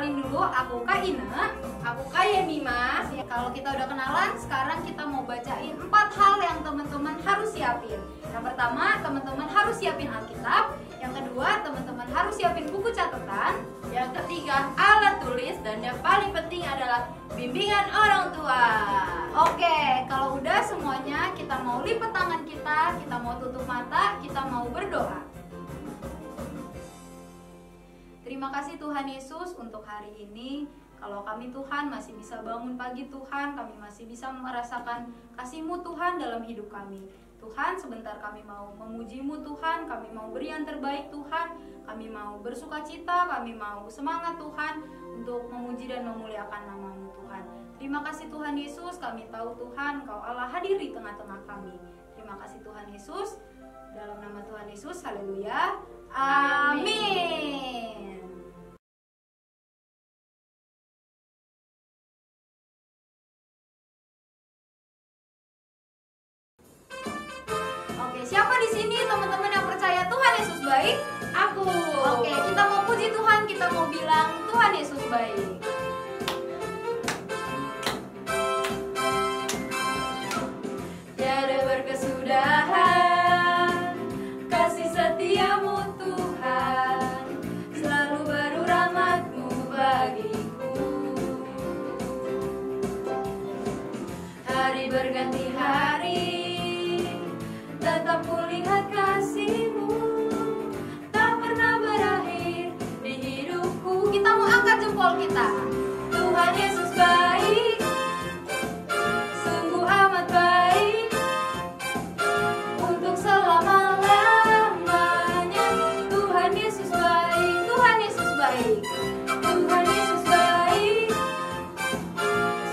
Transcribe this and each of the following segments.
kenalin dulu, aku Kak Ina. Aku Kak Yemima. Kalau kita udah kenalan, sekarang kita mau bacain 4 hal yang teman-teman harus siapin. Yang pertama, teman-teman harus siapin Alkitab. Yang kedua, teman-teman harus siapin buku catatan. Yang ketiga, alat tulis. Dan yang paling penting adalah bimbingan orang tua. Oke, kalau udah semuanya, kita mau lipat tangan kita mau tutup mata, kita mau berdoa. Terima kasih Tuhan Yesus untuk hari ini. Kalau kami Tuhan masih bisa bangun pagi Tuhan, kami masih bisa merasakan kasih-Mu Tuhan dalam hidup kami. Tuhan, sebentar kami mau memuji-Mu Tuhan, kami mau beri yang terbaik Tuhan, kami mau bersuka cita, kami mau semangat Tuhan untuk memuji dan memuliakan nama-Mu Tuhan. Terima kasih Tuhan Yesus, kami tahu Tuhan Kau Allah hadir di tengah-tengah kami. Terima kasih Tuhan Yesus, dalam nama Tuhan Yesus, haleluya, amin. Oke, siapa di sini teman-teman yang percaya Tuhan Yesus baik? Aku. Oke, kita mau puji Tuhan, kita mau bilang Tuhan Yesus baik. Tiada berkesudahan kasih setiamu Tuhan, selalu baru rahmat-Mu bagiku. Hari berganti hari, tetap kulihat kasih-Mu, tak pernah berakhir di hidupku. Kita mau angkat jempol kita. Tuhan Yesus baik, sungguh amat baik, untuk selama-lamanya. Tuhan Yesus baik, Tuhan Yesus baik. Tuhan Yesus baik,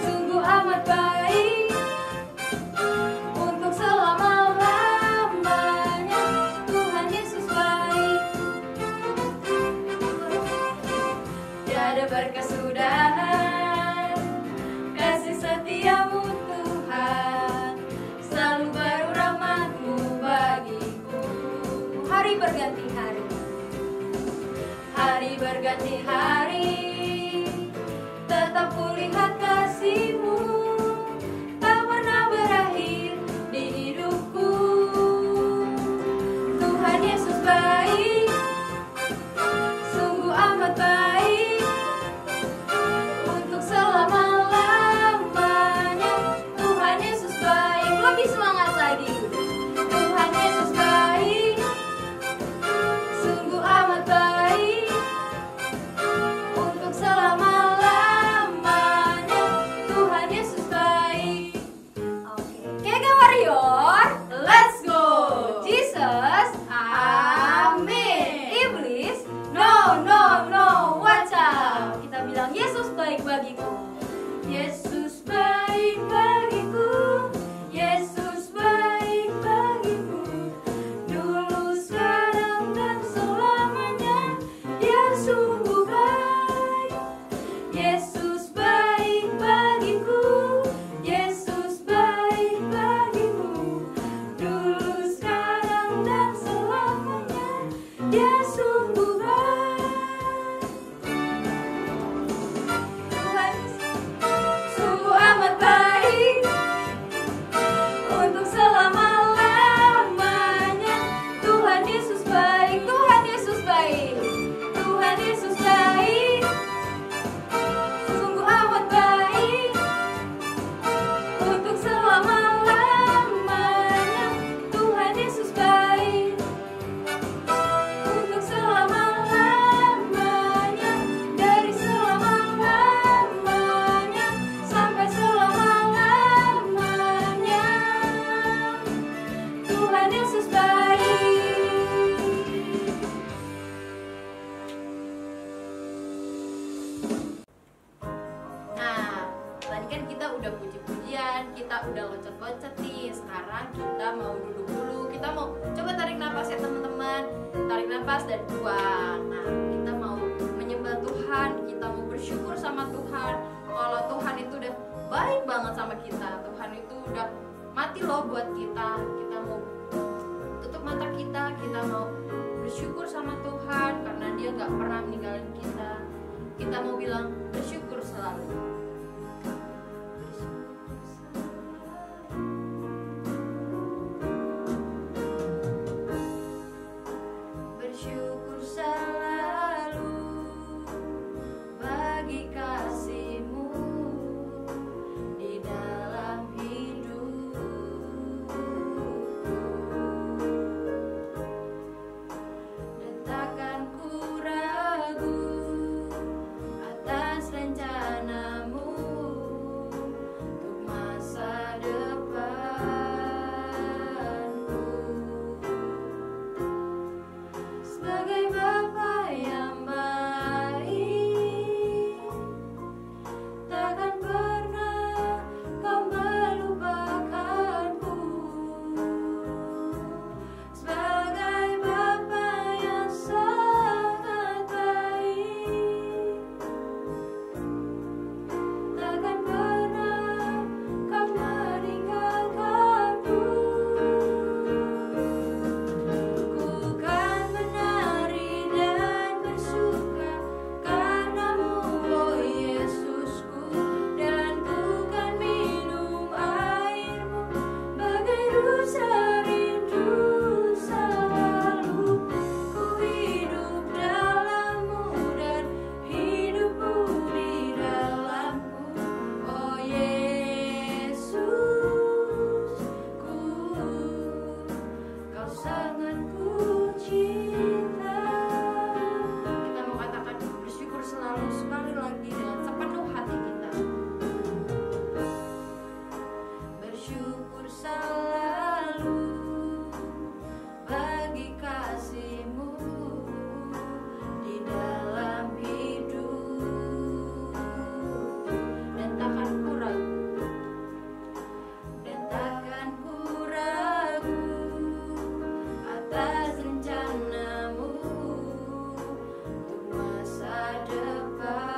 sungguh amat baik, untuk selama-lamanya. Tuhan Yesus baik. Tiada berkesudahan kasih setiamu Tuhan, selalu baru rahmat-Mu bagiku. Hari berganti hari. Hari berganti hari, tetap kulihat kasih-Mu, tak pernah berakhir di hidupku. Tuhan Yesus baik, sungguh amat baik, untuk selama-lamanya. Tuhan Yesus baik, Lebih semangat lagi. Tuhan Yesus baik, sungguh amat baik, untuk selama-lamanya. Tuhan Yesus baik. Oke, Kega Warrior, Let's go. Jesus, Amin. Iblis, No, no, no, watch out. kita bilang Yesus baik bagiku. Yesus baik bagiku, Yesus baik bagiku, dulu, sekarang, dan selamanya. Dia sungguh baik. Yesus baik bagiku, Yesus baik bagiku, dulu, sekarang, dan selamanya. Dia sungguh baik. Tuhan sungguh amat baik, untuk selama-lamanya. Tuhan Yesus baik, Tuhan Yesus baik, Tuhan Yesus baik, sungguh amat baik, untuk selama-lamanya. Tuhan Yesus baik, untuk selama-lamanya, dari selama-lamanya sampai selama-lamanya. Tuhan Yesus baik. Nah, tadi kan kita udah puji-pujian, kita udah loncat-loncat nih. Sekarang kita mau duduk dulu. Kita mau coba tarik nafas ya teman-teman. Tarik nafas dan buang. Nah, kita mau menyembah Tuhan, kita mau bersyukur sama Tuhan. Kalau Tuhan itu udah baik banget sama kita, Tuhan itu udah mati loh buat kita. Kita mau tutup mata kita mau bersyukur sama Tuhan karena Dia gak pernah meninggalin kita. kita mau bilang bersyukur selalu. Bersyukur selalu bagi kasih-Mu di dalam hidupku. Dan takkan ku ragu atas rencana-Mu untuk masa depanku. Sebagai Bapa yang baik, takkan pernah Kau melupakanku. Sebagai Bapa yang sangat baik, takkan pernah Kau meninggalkanku. Ku kan menari dan bersuka karena-Mu, oh Yesusku, dan ku kan minum air-Mu bagai rusa rindu selalu. Ku hidup dalam-Mu dan hidupku di dalamku, oh Yesusku, Kau sangat ku cinta. Kita mau katakan bersyukur selalu sekali lagi dengan sepenuh hati kita. Bersyukur selalu bagi kasih-Mu di dalam hidupku. Dan takkan ku ragu, dan takkan ku ragu atas rencana-Mu untuk masa depanku.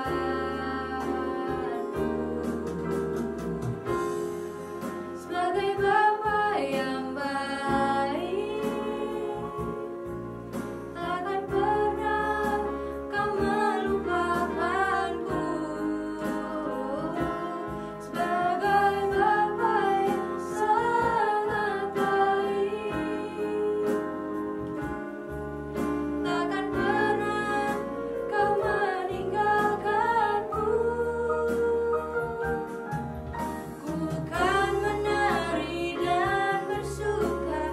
Sebagai Bapa yang baik, takkan pernah Kau melupakanku. Sebagai Bapa yang sangat baik, takkan pernah Kau meninggalkanku. Ku kan menari dan bersuka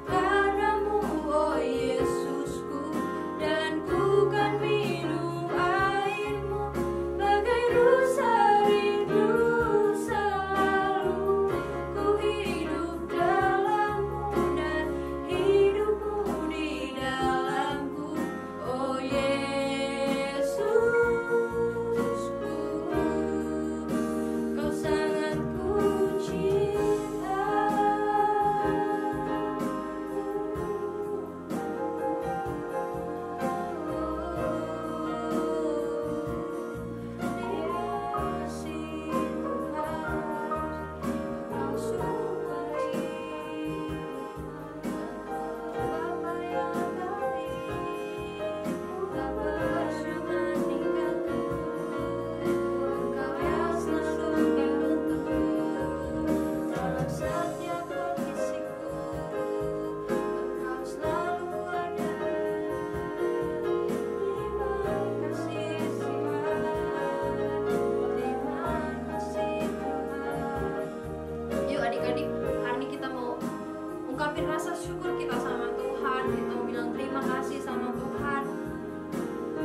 karena-Mu, oh Yesusku, dan ku kan minum air-Mu bagai rusa rindu selalu. Ku hidup dalam-Mu dan hidupku di dalamku, oh Yesusku, Kau sangat ku cinta. Kasih Tuhan Kau sukai, Bapa yang baik, tak pernah meninggalku. Engkau yang selalu menuntutku dalam setiap kondisiku. Engkau selalu ada. Terima kasih Tuhan, terima kasih Tuhan. Yuk adik-adik, hari ini kita mau ungkapin rasa syukur kita sama Tuhan. Kita mau bilang terima kasih sama Tuhan,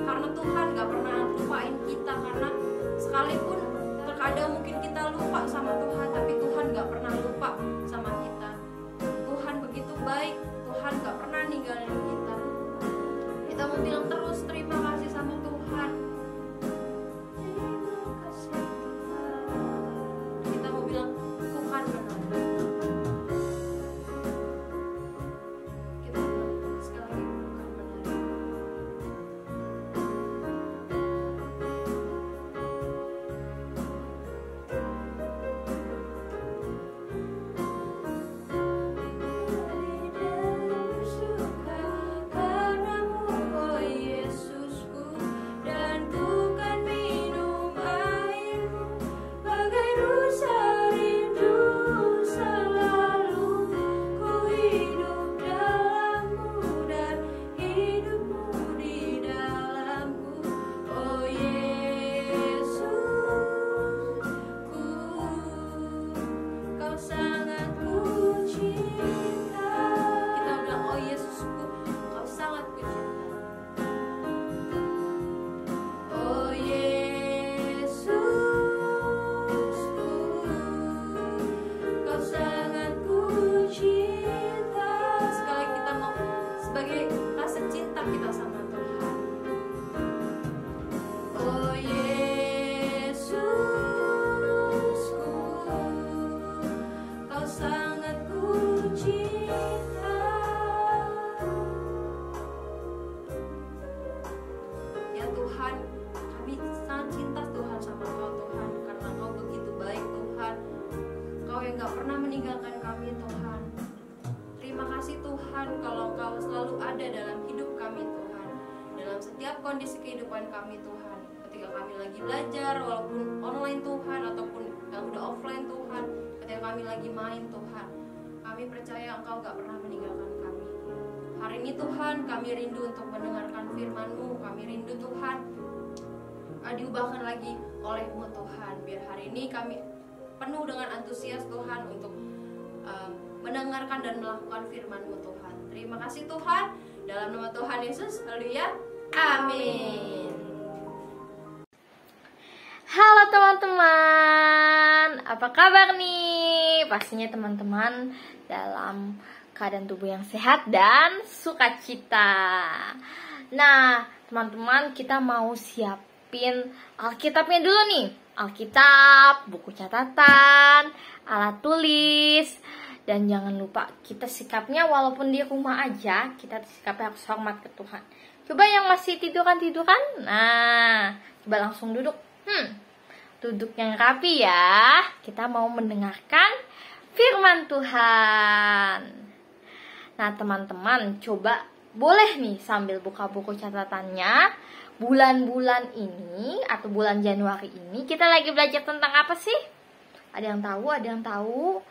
karena Tuhan gak pernah lupain kita. Karena sekalipun terkadang mungkin kita lupa sama Tuhan, tapi Tuhan gak pernah lupa sama kita. Tuhan begitu baik, Tuhan gak pernah ninggalin kita. Kita mau bilang terus terima kasih sama Tuhan. Terima kasih Tuhan. Kita mau bilang Tuhan benar. Kita bilang sekali lagi Tuhan benar. Bersuka karena-Mu, oh Tuhan, kami sangat cinta Tuhan sama Engkau Tuhan, karena Engkau begitu baik Tuhan. Engkau yang gak pernah meninggalkan kami Tuhan. Terima kasih Tuhan kalau Engkau selalu ada dalam hidup kami Tuhan, dalam setiap kondisi kehidupan kami Tuhan. Ketika kami lagi belajar walaupun online Tuhan, ataupun yang udah offline Tuhan, ketika kami lagi main Tuhan, kami percaya Engkau gak pernah meninggalkan kami. Hari ini Tuhan, kami rindu untuk mendengarkan firman-Mu. Kami rindu Tuhan diubahkan lagi oleh-Mu Tuhan. Biar hari ini kami penuh dengan antusias Tuhan untuk mendengarkan dan melakukan firman-Mu Tuhan. Terima kasih Tuhan, dalam nama Tuhan Yesus, haleluya, amin. Halo teman-teman, apa kabar nih? Pastinya teman-teman dalam keadaan tubuh yang sehat dan sukacita. Nah, teman-teman, kita mau siapin Alkitabnya dulu nih. Alkitab, buku catatan, alat tulis. Dan jangan lupa kita sikapnya walaupun di rumah aja, kita sikapnya harus hormat ke Tuhan. Coba yang masih tiduran, nah, coba langsung duduk. Duduk yang rapi ya. Kita mau mendengarkan firman Tuhan. Nah teman-teman, coba boleh nih sambil buka buku catatannya. Bulan-bulan ini atau bulan Januari ini kita lagi belajar tentang apa sih? Ada yang tahu? Ada yang tahu?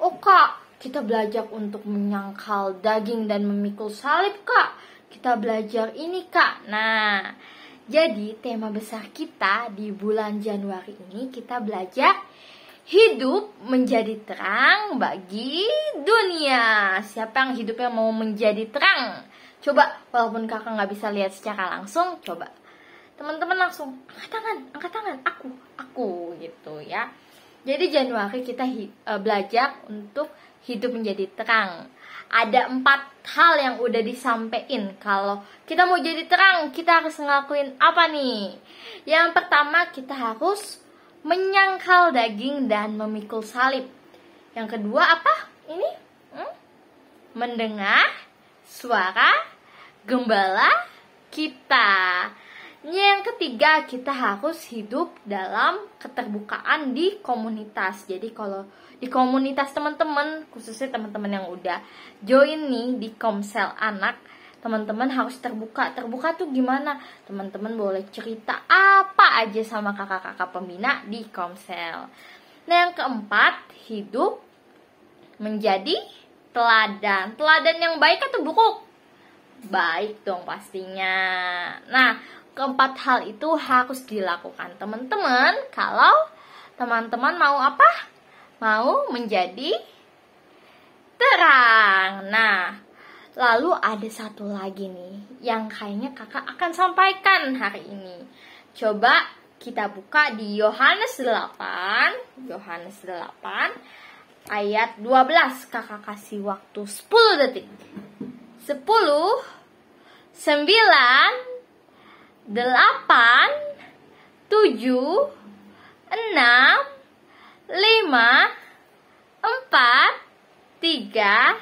Oh kak, kita belajar untuk menyangkal daging dan memikul salib kak. Kita belajar ini kak. Nah, jadi tema besar kita di bulan Januari ini kita belajar hidup menjadi terang bagi dunia. Siapa yang hidupnya mau menjadi terang? Coba, walaupun kakak nggak bisa lihat secara langsung, coba teman-teman langsung angkat tangan, aku gitu ya. Jadi Januari kita belajar untuk hidup menjadi terang. Ada 4 hal yang udah disampaikan. Kalau kita mau jadi terang, kita harus ngelakuin apa nih? Yang pertama, kita harus menyangkal daging dan memikul salib. Yang kedua apa? Ini? Mendengar suara gembala kita. Yang ketiga, kita harus hidup dalam keterbukaan di komunitas. Jadi kalau di komunitas teman-teman, khususnya teman-teman yang udah join nih di Komsel Anak, teman-teman harus terbuka. Terbuka tuh gimana? Teman-teman boleh cerita apa aja sama kakak-kakak pembina di Komsel. Nah yang keempat, hidup menjadi teladan. Teladan yang baik atau buruk? Baik dong pastinya. Nah, keempat hal itu harus dilakukan teman-teman kalau teman-teman mau apa? Mau menjadi terang. Nah, lalu ada satu lagi nih yang kayaknya kakak akan sampaikan hari ini. Coba kita buka di Yohanes 8 ayat 12. Kakak kasih waktu 10 detik. 10, 9, 8, 7, 6, 5, 4, 3,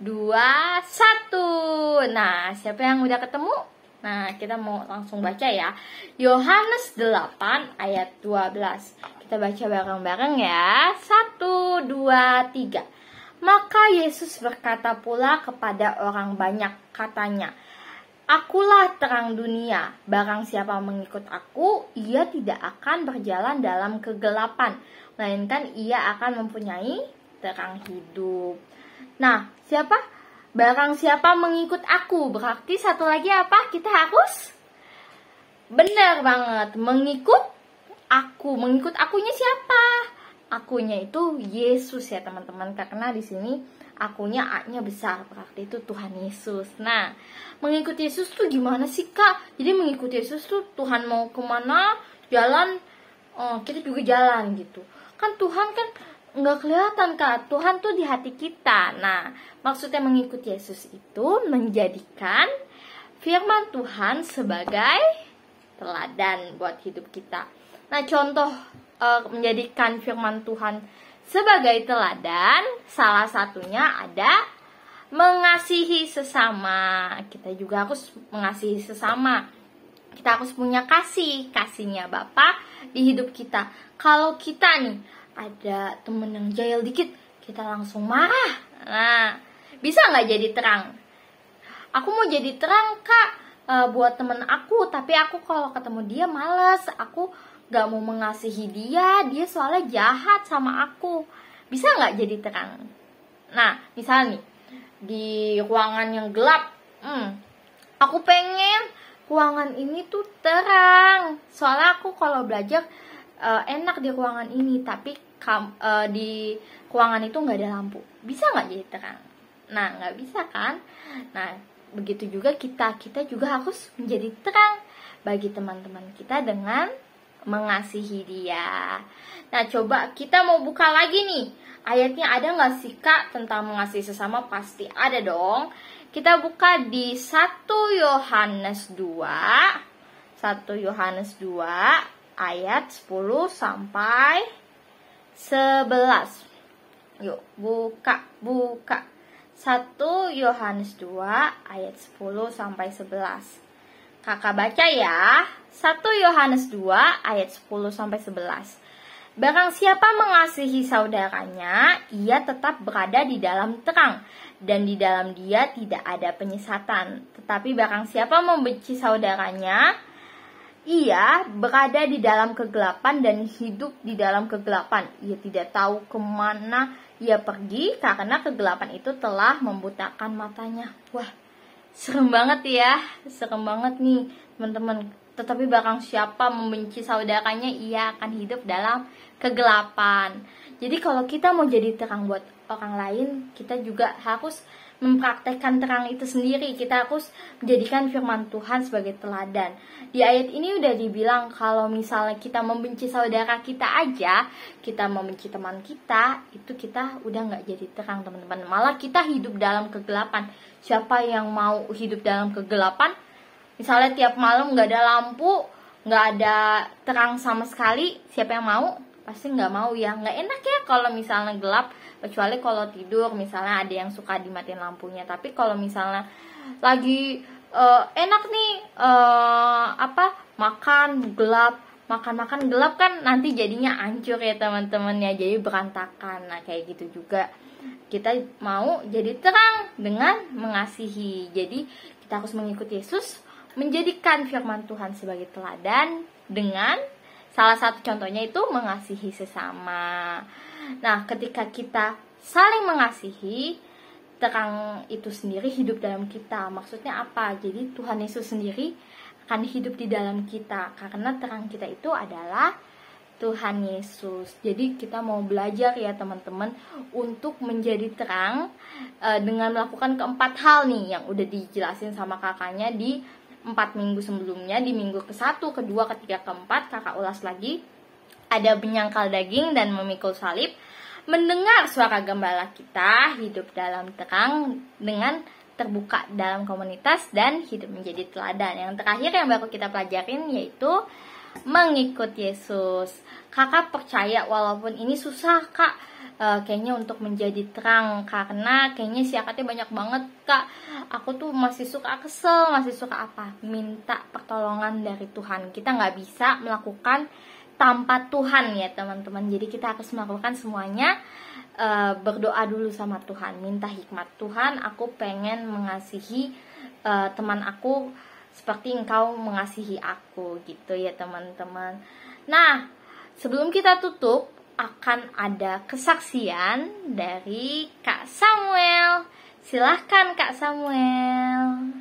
2, 1. Nah, siapa yang udah ketemu? Nah, kita mau langsung baca ya. Yohanes 8 ayat 12. Kita baca bareng-bareng ya. 1, 2, 3. Maka Yesus berkata pula kepada orang banyak, katanya, Akulah terang dunia, barang siapa mengikut aku, ia tidak akan berjalan dalam kegelapan, melainkan ia akan mempunyai terang hidup. Nah, siapa? Barang siapa mengikut aku, berarti satu lagi apa? Kita harus benar banget, mengikut aku. Mengikut akunya siapa? Akunya itu Yesus ya teman-teman, karena di sini akunya A-nya besar, berarti itu Tuhan Yesus. Nah, mengikut Yesus tuh gimana sih kak? Jadi mengikut Yesus tuh Tuhan mau kemana, jalan, kita juga jalan gitu. Kan Tuhan kan nggak kelihatan kak, Tuhan tuh di hati kita. Nah, maksudnya mengikut Yesus itu menjadikan firman Tuhan sebagai teladan buat hidup kita. Nah, contoh menjadikan firman Tuhan sebagai teladan, salah satunya ada mengasihi sesama. Kita juga harus mengasihi sesama. kita harus punya kasihnya Bapa di hidup kita. Kalau kita nih ada temen yang jahil dikit, kita langsung marah. Nah, bisa nggak jadi terang? Aku mau jadi terang Kak, buat temen aku, tapi aku kalau ketemu dia males, aku gak mau mengasihi dia soalnya jahat sama aku. Bisa nggak jadi terang? Nah, misalnya nih di ruangan yang gelap, aku pengen ruangan ini tuh terang, soalnya aku kalau belajar enak di ruangan ini, tapi di ruangan itu nggak ada lampu. Bisa nggak jadi terang? Nah, nggak bisa kan? Nah, begitu juga kita juga harus menjadi terang bagi teman-teman kita dengan mengasihi dia. Nah, coba kita mau buka lagi nih. Ayatnya ada nggak sih Kak tentang mengasihi sesama? Pasti ada dong. Kita buka di 1 Yohanes 2. 1 Yohanes 2 ayat 10 sampai 11. Yuk, buka. 1 Yohanes 2 ayat 10 sampai 11. Kakak baca ya. 1 Yohanes 2 ayat 10 sampai 11. Barang siapa mengasihi saudaranya, ia tetap berada di dalam terang, dan di dalam dia tidak ada penyesatan. Tetapi barang siapa membenci saudaranya, ia berada di dalam kegelapan dan hidup di dalam kegelapan. Ia tidak tahu kemana ia pergi karena kegelapan itu telah membutakan matanya. Wah, serem banget ya. Serem banget nih teman-teman. Tetapi barang siapa membenci saudaranya, ia akan hidup dalam kegelapan. Jadi kalau kita mau jadi terang buat orang lain, kita juga harus mempraktekkan terang itu sendiri. Kita harus menjadikan firman Tuhan sebagai teladan. Di ayat ini udah dibilang kalau misalnya kita membenci saudara kita aja, kita membenci teman kita, itu kita udah gak jadi terang teman-teman. Malah kita hidup dalam kegelapan. Siapa yang mau hidup dalam kegelapan? Misalnya tiap malam gak ada lampu, gak ada terang sama sekali, siapa yang mau? Pasti gak mau ya. Gak enak ya kalau misalnya gelap. Kecuali kalau tidur, misalnya ada yang suka dimatiin lampunya. Tapi kalau misalnya lagi enak nih makan gelap kan nanti jadinya hancur ya teman-teman ya, jadi berantakan. Nah kayak gitu juga kita mau jadi terang dengan mengasihi. Jadi kita harus mengikuti Yesus, menjadikan firman Tuhan sebagai teladan dengan salah satu contohnya itu mengasihi sesama. Nah, ketika kita saling mengasihi, terang itu sendiri hidup dalam kita. Maksudnya apa? Jadi Tuhan Yesus sendiri akan hidup di dalam kita, karena terang kita itu adalah Tuhan Yesus. Jadi kita mau belajar ya teman-teman untuk menjadi terang dengan melakukan keempat hal nih yang udah dijelasin sama kakaknya di 4 minggu sebelumnya. Di minggu ke-1, kedua, ketiga, keempat kakak ulas lagi. Ada menyangkal daging dan memikul salib, mendengar suara gembala kita, hidup dalam terang dengan terbuka dalam komunitas, dan hidup menjadi teladan. Yang terakhir yang baru kita pelajarin yaitu mengikut Yesus. Kakak percaya walaupun ini susah Kak, kayaknya untuk menjadi terang, karena kayaknya siakatnya banyak banget Kak. Aku tuh masih suka kesel, masih suka apa? Minta pertolongan dari Tuhan. Kita gak bisa melakukan tanpa Tuhan ya teman-teman. Jadi kita harus melakukan semuanya berdoa dulu sama Tuhan, minta hikmat. Tuhan, aku pengen mengasihi teman aku seperti Engkau mengasihi aku, gitu ya teman-teman. Nah, sebelum kita tutup akan ada kesaksian dari Kak Samuel. Silahkan Kak Samuel.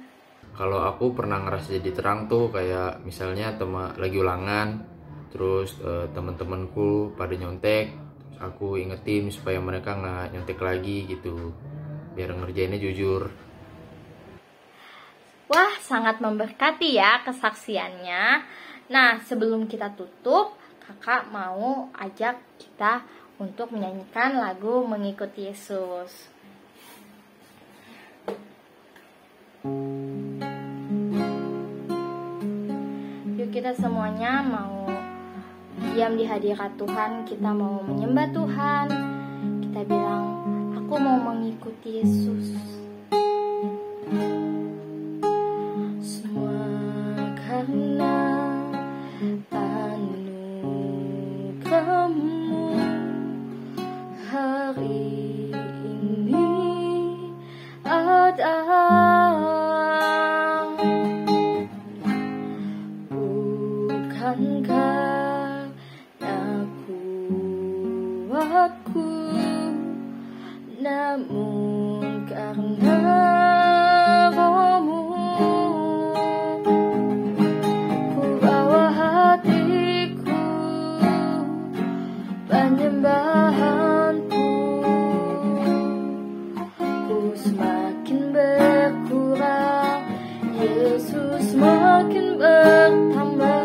Kalau aku pernah ngerasa jadi terang tuh kayak misalnya lagi ulangan, terus teman-temanku pada nyontek, terus aku ingetin supaya mereka nggak nyontek lagi gitu, biar ngerjainnya jujur. Wah, sangat memberkati ya kesaksiannya. Nah, sebelum kita tutup, kakak mau ajak kita untuk menyanyikan lagu Mengikuti Yesus. Yuk kita semuanya mau diam di hadirat Tuhan, kita mau menyembah Tuhan. Kita bilang, aku mau mengikuti Yesus. Semua karena anugerahmu hari ini ada. Bukan karena kuatku, namun karena Rohmu. Ku bawa hatiku, penyembahanku, ku semakin berkurang, Yesus semakin bertambah.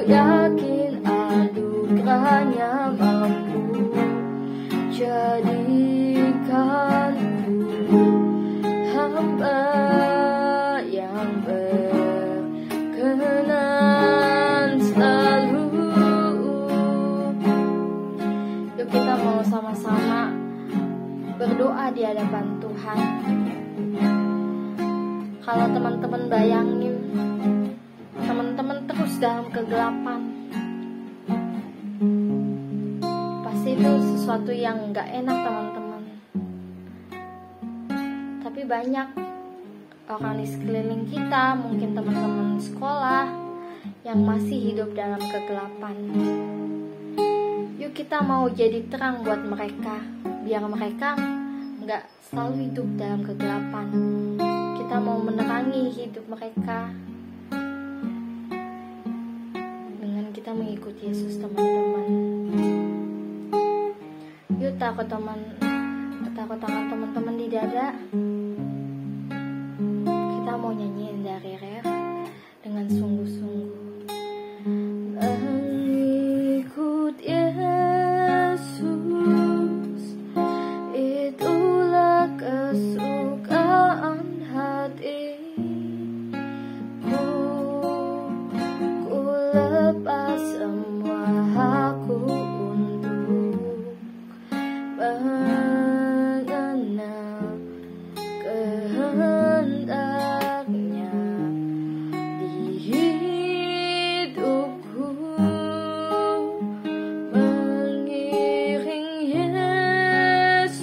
Yakin anugerahnya mampu jadikanku hamba yang berkenan selalu. Yuk kita mau sama-sama berdoa di hadapan Tuhan. Kalau teman-teman bayangin teman-teman terus dalam kegelapan, pasti itu sesuatu yang gak enak teman-teman. Tapi banyak orang di sekeliling kita, mungkin teman-teman sekolah yang masih hidup dalam kegelapan. Yuk kita mau jadi terang buat mereka, biar mereka gak selalu hidup dalam kegelapan. Kita mau menerangi hidup mereka kita mengikuti Yesus, teman-teman. Yuk taruh tangan teman-teman di dada. Kita mau nyanyiin dari ref dengan sungguh-sungguh. Mengikut Yesus, itulah kesukaan hati. Lepas semua aku untuk mengenal kehendaknya di hidupku, mengiring Yesus,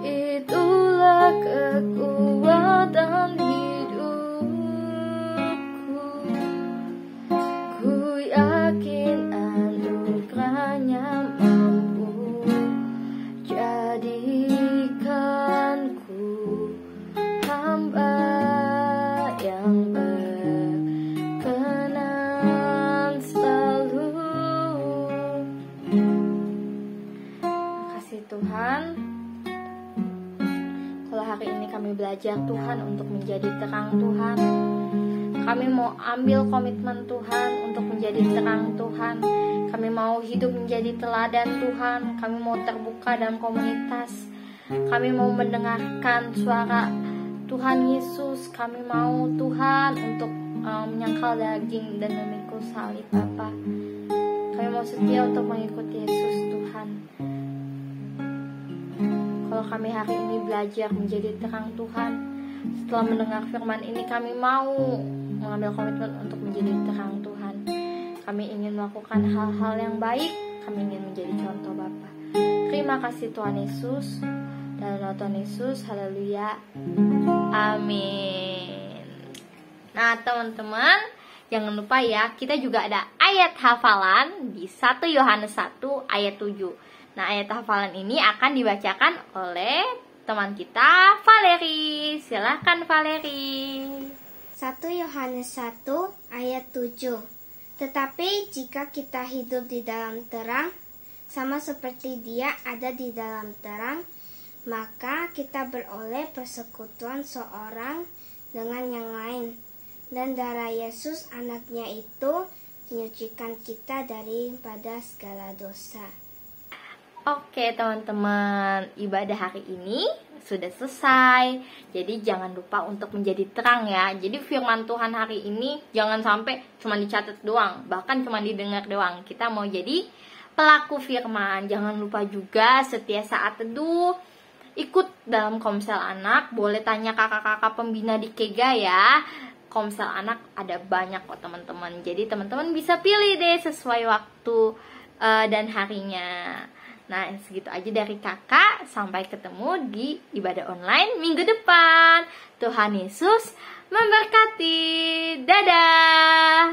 itulah kekuatan Tuhan. Kalau hari ini kami belajar Tuhan untuk menjadi terang Tuhan, kami mau ambil komitmen Tuhan untuk menjadi terang Tuhan. Kami mau hidup menjadi teladan Tuhan. Kami mau terbuka dalam komunitas. Kami mau mendengarkan suara Tuhan Yesus. Kami mau Tuhan untuk menyangkal daging dan memikul salib Bapa. Kami mau setia untuk mengikuti Yesus Tuhan. Kalau kami hari ini belajar menjadi terang Tuhan, setelah mendengar firman ini kami mau mengambil komitmen untuk menjadi terang Tuhan. Kami ingin melakukan hal-hal yang baik. Kami ingin menjadi contoh Bapa. Terima kasih Tuhan Yesus. Dalam nama Tuhan Yesus, haleluya, amin. Nah teman-teman, jangan lupa ya, kita juga ada ayat hafalan di 1 Yohanes 1 ayat 7. Nah ayat hafalan ini akan dibacakan oleh teman kita Valeri. Silahkan Valeri. 1 Yohanes 1 ayat 7. Tetapi jika kita hidup di dalam terang, sama seperti Dia ada di dalam terang, maka kita beroleh persekutuan seorang dengan yang lain. Dan darah Yesus anaknya itu menyucikan kita daripada segala dosa. Oke teman-teman, ibadah hari ini sudah selesai. Jadi jangan lupa untuk menjadi terang ya. Jadi firman Tuhan hari ini jangan sampai cuma dicatat doang, bahkan cuma didengar doang. Kita mau jadi pelaku firman. Jangan lupa juga setiap saat teduh ikut dalam Komsel Anak. Boleh tanya kakak-kakak pembina di Kega ya. Komsel Anak ada banyak kok teman-teman. Jadi teman-teman bisa pilih deh sesuai waktu dan harinya. Nah, segitu aja dari kakak. Sampai ketemu di ibadah online minggu depan. Tuhan Yesus memberkati. Dadah.